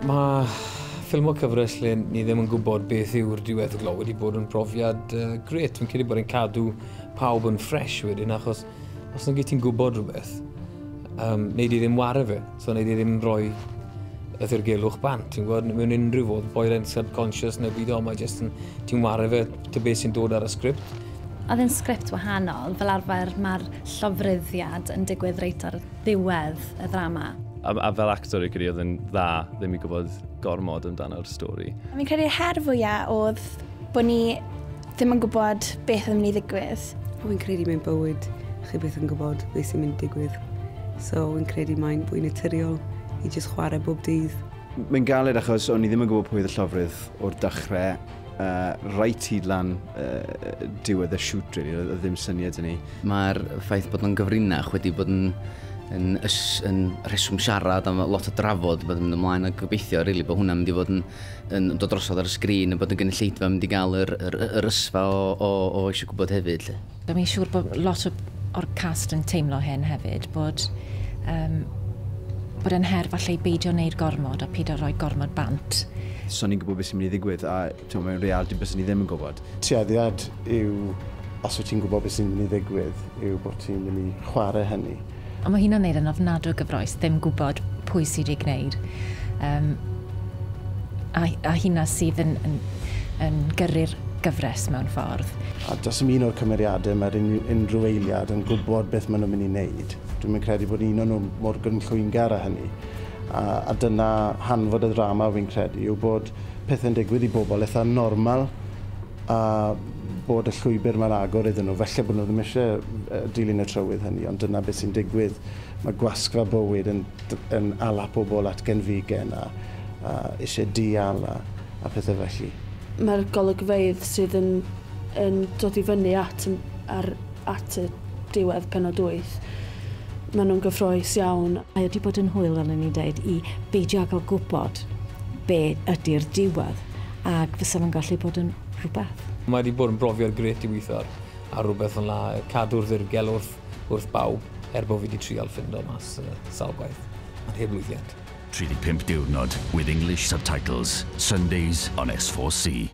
Mae ffilm o cyfres lle ni ddim yn gwybod beth yw'r diwedd y glo wedi bod yn profiad gret. Fi'n credu bod e'n cadw pawb yn ffres wedyn, achos os na gyd ti'n gwybod rhywbeth, neud i ddim ware fe. So neud i ddim rhoi y ddirgelwch bant. Ti'n gwybod, mewn unrhyw fodd, boed e'n subconscious neu byd o, mae jyst yn ti'n ware fe ty beth sy'n dod ar y sgript. Oedd yn sgript wahanol, fel arfer mae'r llofruddiad yn digwydd reit ar ddiwedd y ddrama. A fel actor i credu oedd yn dda ddim i gwybod gormod amdano'r stori. Mi'n credu'r her fwyaf oedd bod ni ddim yn gwybod beth yn mynd i ddigwydd. Mi'n credu mewn bywyd, chi beth yn gwybod beth sy'n mynd i digwydd. So, mi'n credu mae'n fwy naturiol i jyst chwarae bob dydd. Mae'n galed achos o'n i ddim yn gwybod pwy oedd y llofrydd o'r dechrau. Reit hyd lan diwedd y shoot, really, oedd ddim syniad yn ni. Mae'r ffaith bod yn gyfrinach wedi bod yn reswm siarad am lot o drafod bod yn mynd ymlaen a gobeithio really, bod hwnna'n mynd i fod yn dod drosodd ar y sgrin a bod yn gynulleidfa mynd i gael yr ysfa o eisiau gwybod hefyd. Dwi'n siŵr bod lot o'r cast yn teimlo hyn hefyd, bod yn her falle i beidio wneud gormod a peidio rhoi gormod bant. So ni'n gwybod beth sy'n mynd i ddigwydd a mewn reality beth sy'n ni ddim yn gwybod. Tueddiad yw, os wyt ti'n gwybod beth sy'n mynd i ddigwydd, yw bod ti'n mynd i chwarae hynny. Ond mae hyn yn neud yn ofnadw gyfroes, ddim gwybod pwy sydd wedi gwneud. A hynna sydd yn gyrru'r gyfres mewn ffordd. A dos am un o'r cymeriadau mae'r unrhyw eiliad yn gwybod beth maen nhw'n mynd i wneud. Dwi'n credu bod un o'n nhw mor gynllwyngar â hynny. A dyna hanfod y ddrama fi'n credu yw bod pethau'n digwydd i bobl eitha normal a bod y llwybr mae'n agor iddyn nhw. Felly bod nhw ddim eisiau dilyn y trywydd hynny, ond dyna beth sy'n digwydd. Mae gwasgfa bywyd yn ala pobl at genfigen a eisiau dial a pethau felly. Mae'r golygfeydd sydd yn dod i fyny at y diwedd penod 8. Maen nhw'n gyffroes iawn. Mae wedi bod yn hwyl, fel ni'n dweud, i beidio gael gwybod be ydy'r diwedd, ac fysa fo'n gallu bod yn rhywbeth. Mae wedi bod yn brofiad gret i weithio ar rhywbeth yn la, cadw'r ddirgel wrth bawb, bod fi wedi trial ffindo mas sawl gwaith. Mae'n heb lwyddiant. 35 diwrnod with English subtitles, Sundays on S4C.